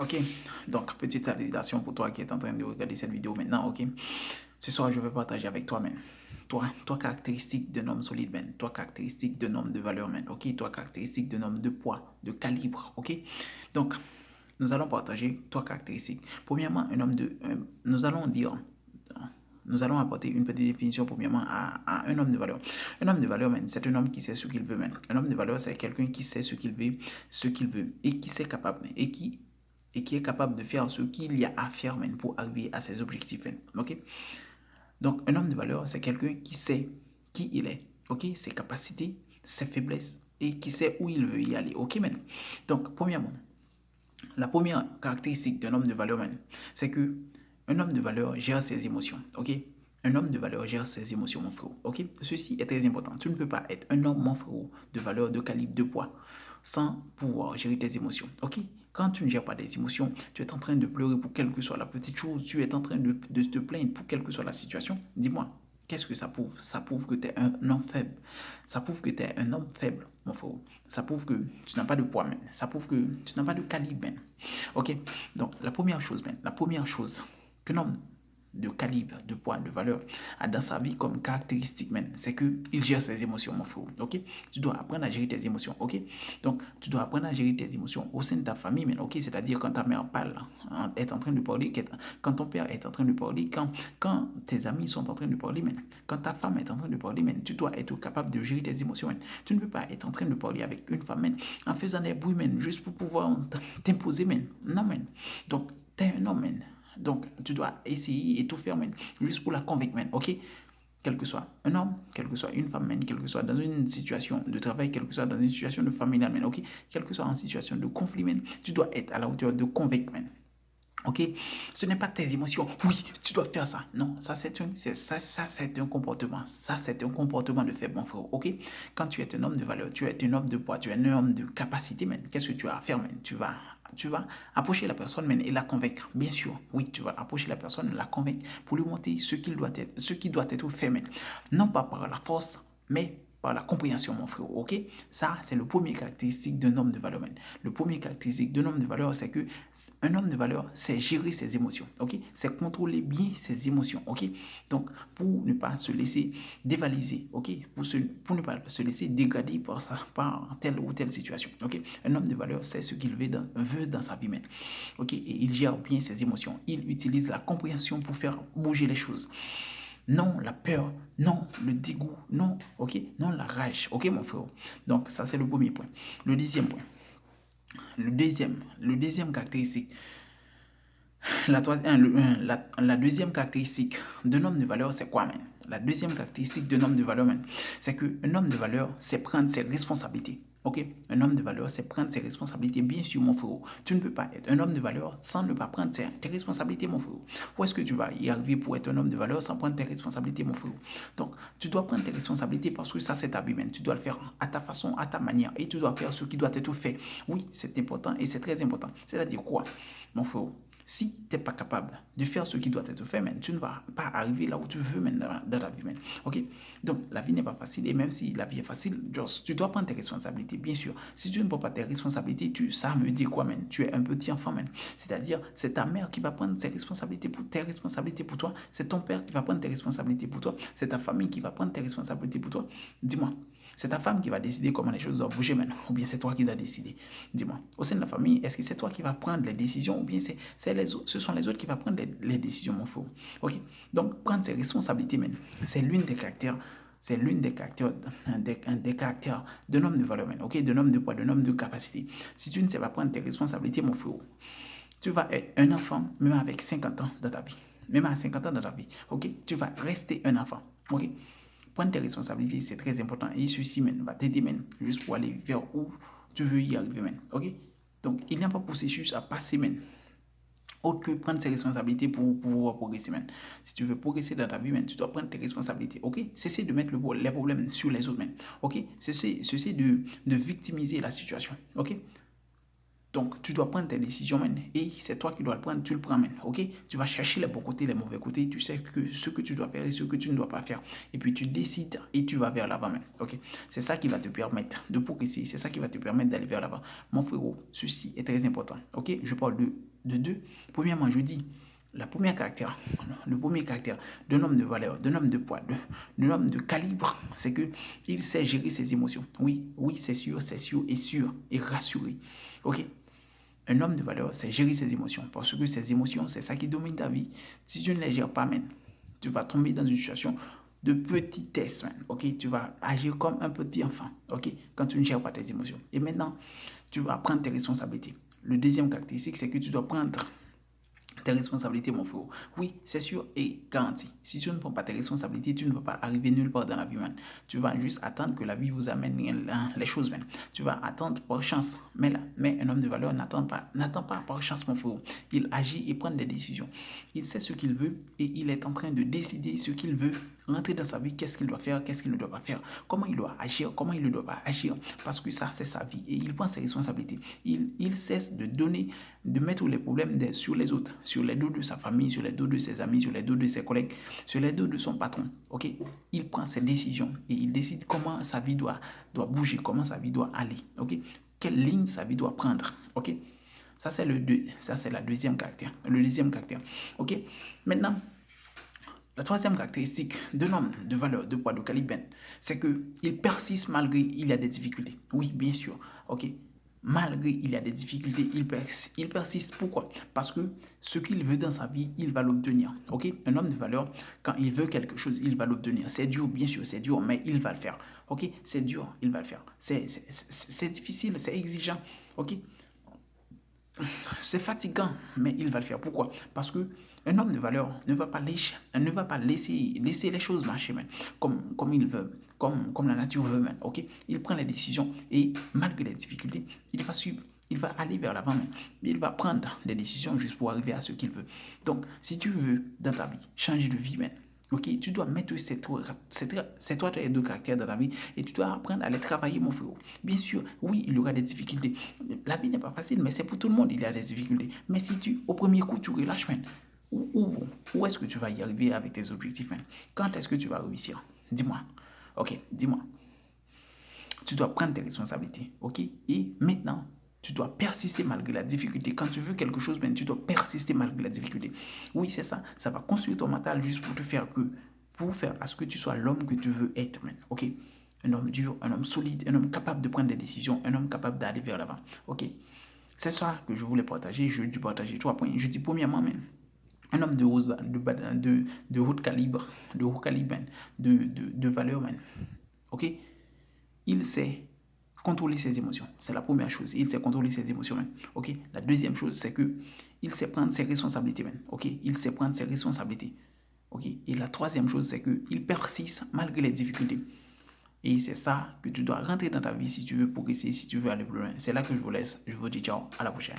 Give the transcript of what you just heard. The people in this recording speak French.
Ok, donc petite salutation pour toi qui est en train de regarder cette vidéo maintenant, ok. Ce soir, je vais partager avec toi, man. Toi caractéristique d'un homme solide, man. Toi caractéristique d'un homme de valeur, man. Ok, toi caractéristique d'un homme de poids, de calibre, ok. Donc, nous allons partager trois caractéristiques. Premièrement, nous allons dire, nous allons apporter une petite définition premièrement à un homme de valeur. Un homme de valeur, man, c'est un homme qui sait ce qu'il veut, man. Un homme de valeur, c'est quelqu'un qui sait ce qu'il veut et qui sait capable et qui est capable de faire ce qu'il y a à faire, man, pour arriver à ses objectifs, man. Ok? Donc, un homme de valeur, c'est quelqu'un qui sait qui il est, ok? Ses capacités, ses faiblesses et qui sait où il veut y aller, ok, man? Donc, premièrement, la première caractéristique d'un homme de valeur, man, c'est que un homme de valeur gère ses émotions, ok? Un homme de valeur gère ses émotions, mon frérot, ok? Ceci est très important. Tu ne peux pas être un homme, mon frérot, de valeur, de calibre, de poids, sans pouvoir gérer tes émotions, ok? Quand tu ne gères pas tes émotions, tu es en train de pleurer pour quelle que soit la petite chose, tu es en train de te plaindre pour quelle que soit la situation. Dis-moi, qu'est-ce que ça prouve? Ça prouve que tu es un homme faible. Ça prouve que tu es un homme faible, mon frère. Ça prouve que tu n'as pas de poids, man. Ça prouve que tu n'as pas de calibre, man. Ok? Donc, la première chose, man, la première chose qu'un homme de calibre, de poids, de valeur a dans sa vie comme caractéristique, man, c'est qu'il gère ses émotions, mon frère. Ok? Tu dois apprendre à gérer tes émotions. Ok? Donc, tu dois apprendre à gérer tes émotions au sein de ta famille, man. Ok? C'est-à-dire quand ta mère parle, est en train de parler, quand ton père est en train de parler, quand tes amis sont en train de parler, man. Quand ta femme est en train de parler, man, tu dois être capable de gérer tes émotions, man. Tu ne peux pas être en train de parler avec une femme, man, en faisant des bruits, man, juste pour pouvoir t'imposer, man. Non, man. Donc, t'es un homme, man. Donc, tu dois essayer et tout faire, man, juste pour la convaincre, man, ok? Quel que soit un homme, quelle que soit une femme, man, quel que soit dans une situation de travail, quel que soit dans une situation de familiale, man, ok? Quelle que soit en situation de conflit, man, tu dois être à la hauteur de convaincre, man. Ok, ce n'est pas tes émotions. Oui, tu dois faire ça. Non, ça c'est un comportement. Ça c'est un comportement de faible, mon frère. Ok, quand tu es un homme de valeur, tu es un homme de poids, tu es un homme de capacité, man. Qu'est-ce que tu as à faire, man? Tu vas approcher la personne, man, et la convaincre. Bien sûr, oui, tu vas approcher la personne, la convaincre pour lui montrer ce qui doit être fait, man. Non pas par la force, mais par la compréhension, mon frère. Ok, ça c'est le premier caractéristique d'un homme de valeur, man. Le premier caractéristique d'un homme de valeur, c'est que un homme de valeur, c'est gérer ses émotions. Ok, c'est contrôler bien ses émotions. Ok, donc pour ne pas se laisser dévaliser. Ok, pour ne pas se laisser dégrader par telle ou telle situation. Ok, un homme de valeur sait ce qu'il veut dans sa vie, man. Ok, et il gère bien ses émotions. Il utilise la compréhension pour faire bouger les choses. Non, la peur, non, le dégoût, non, ok, non, la rage, ok, mon frère. Donc, ça, c'est le premier point. Le deuxième point, le deuxième caractéristique, la deuxième caractéristique d'un homme de valeur, c'est quoi, man? La deuxième caractéristique d'un homme de valeur, man, c'est qu'un homme de valeur, c'est prendre ses responsabilités. Ok, un homme de valeur, c'est prendre ses responsabilités. Bien sûr, mon frère, tu ne peux pas être un homme de valeur sans ne pas prendre tes responsabilités, mon frère. Où est-ce que tu vas y arriver pour être un homme de valeur sans prendre tes responsabilités, mon frère? Donc, tu dois prendre tes responsabilités parce que ça, c'est ta vie, man. Tu dois le faire à ta façon, à ta manière, et tu dois faire ce qui doit être fait. Oui, c'est important et c'est très important. C'est-à-dire quoi, mon frère? Si tu n'es pas capable de faire ce qui doit être fait, man, tu ne vas pas arriver là où tu veux, man, dans la vie, man. Ok? Donc, la vie n'est pas facile et même si la vie est facile, just, tu dois prendre tes responsabilités, bien sûr. Si tu ne prends pas tes responsabilités, ça me dit quoi, man? Tu es un petit enfant, man. C'est-à-dire, c'est ta mère qui va prendre tes responsabilités pour toi. C'est ton père qui va prendre tes responsabilités pour toi. C'est ta famille qui va prendre tes responsabilités pour toi. Dis-moi. C'est ta femme qui va décider comment les choses doivent bouger maintenant, ou bien c'est toi qui dois décider. Dis-moi, au sein de la famille, est-ce que c'est toi qui vas prendre les décisions, ou bien ce sont les autres qui vont prendre les décisions, mon frère? Ok? Donc, prendre ses responsabilités, man, c'est l'une des caractères, c'est l'une des caractères d'un homme de valeur, man, ok? D'un homme de poids, d'un homme de capacité. Si tu ne sais pas prendre tes responsabilités, mon frère, tu vas être un enfant, même avec 50 ans dans ta vie. Même à 50 ans dans ta vie, ok? Tu vas rester un enfant, ok? Prendre tes responsabilités, c'est très important. Et ceci, man, va t'aider, man, juste pour aller vers où tu veux y arriver, man. Ok? Donc, il n'y a pas de processus à passer, man. Autre que prendre ses responsabilités pour pouvoir progresser, man. Si tu veux progresser dans ta vie, man, tu dois prendre tes responsabilités, ok? Cessez de mettre les problèmes sur les autres, man. Ok? Cessez de victimiser la situation, ok? Donc, tu dois prendre tes décisions, man. Et c'est toi qui dois le prendre, tu le prends, man. Ok? Tu vas chercher les bons côtés, les mauvais côtés. Tu sais ce que tu dois faire et ce que tu ne dois pas faire. Et puis, tu décides et tu vas vers l'avant, man. Ok? C'est ça qui va te permettre de progresser. C'est ça qui va te permettre d'aller vers l'avant. Mon frérot, ceci est très important. Ok? Je parle de de deux. Premièrement, je dis, le premier caractère d'un homme de valeur, d'un homme de poids, d'un homme de calibre, c'est qu'il sait gérer ses émotions. Oui, c'est sûr et rassuré. Ok? Un homme de valeur, c'est gérer ses émotions. Parce que ses émotions, c'est ça qui domine ta vie. Si tu ne les gères pas, man, tu vas tomber dans une situation de petitesse, man. Ok? Tu vas agir comme un petit enfant. Ok? Quand tu ne gères pas tes émotions. Et maintenant, tu vas prendre tes responsabilités. Le deuxième caractéristique, c'est que tu dois prendre tes responsabilités, mon frère. Oui, c'est sûr et garanti. Si tu ne prends pas tes responsabilités, tu ne vas pas arriver nulle part dans la vie, man. Tu vas juste attendre que la vie vous amène les choses, man. Tu vas attendre par chance. Mais un homme de valeur n'attend pas par chance, mon frère. Il agit et prend des décisions. Il sait ce qu'il veut et il est en train de décider ce qu'il veut, rentrer dans sa vie, qu'est-ce qu'il doit faire, qu'est-ce qu'il ne doit pas faire, comment il doit agir, comment il ne doit pas agir, parce que ça, c'est sa vie et il prend ses responsabilités. Il cesse de mettre les problèmes sur les autres, sur les dos de sa famille, sur les dos de ses amis, sur les dos de ses collègues, sur les dos de son patron. Ok? Il prend ses décisions et il décide comment sa vie doit bouger, comment sa vie doit aller. Ok? Quelle ligne sa vie doit prendre. Ok? Ça, c'est le deuxième caractère. Ok? Maintenant, la troisième caractéristique d'un homme de valeur, de poids, de calibre, c'est qu'il persiste malgré il y a des difficultés. Oui, bien sûr. Ok? Malgré il y a des difficultés, il persiste. Pourquoi? Parce que ce qu'il veut dans sa vie, il va l'obtenir. Ok? Un homme de valeur, quand il veut quelque chose, il va l'obtenir. C'est dur, bien sûr, c'est dur, mais il va le faire. Ok? C'est dur, il va le faire. C'est difficile, c'est exigeant. Ok? C'est fatigant, mais il va le faire. Pourquoi? Parce que un homme de valeur ne va pas laisser les choses marcher, man, comme il veut, comme la nature veut, man. Ok? Il prend les décisions et malgré les difficultés, il va suivre. Il va aller vers l'avant, man. Il va prendre des décisions juste pour arriver à ce qu'il veut. Donc, si tu veux, dans ta vie, changer de vie, man, ok, tu dois mettre ces trois traits de caractère dans ta vie et tu dois apprendre à les travailler, mon frère. Bien sûr, oui, il y aura des difficultés. La vie n'est pas facile, mais c'est pour tout le monde, il y a des difficultés. Mais si au premier coup, tu relâches, man, où est-ce que tu vas y arriver avec tes objectifs, man? Quand est-ce que tu vas réussir? Dis-moi. Ok, dis-moi. Tu dois prendre tes responsabilités, ok? Et maintenant, tu dois persister malgré la difficulté. Quand tu veux quelque chose, ben, tu dois persister malgré la difficulté. Oui, c'est ça. Ça va construire ton mental juste pour faire à ce que tu sois l'homme que tu veux être, man. Ok? Un homme dur, un homme solide, un homme capable de prendre des décisions, un homme capable d'aller vers l'avant. Ok? C'est ça que je voulais partager. Je dis partager 3 points. Je dis premièrement, man, un homme de haut calibre, de valeur, man. Ok? Il sait contrôler ses émotions. C'est la première chose. Il sait contrôler ses émotions, man. Ok? La deuxième chose, c'est que il sait prendre ses responsabilités, man. Ok? Il sait prendre ses responsabilités. Ok? Et la troisième chose, c'est qu'il persiste malgré les difficultés. Et c'est ça que tu dois rentrer dans ta vie si tu veux progresser, si tu veux aller plus loin. C'est là que je vous laisse. Je vous dis ciao, à la prochaine.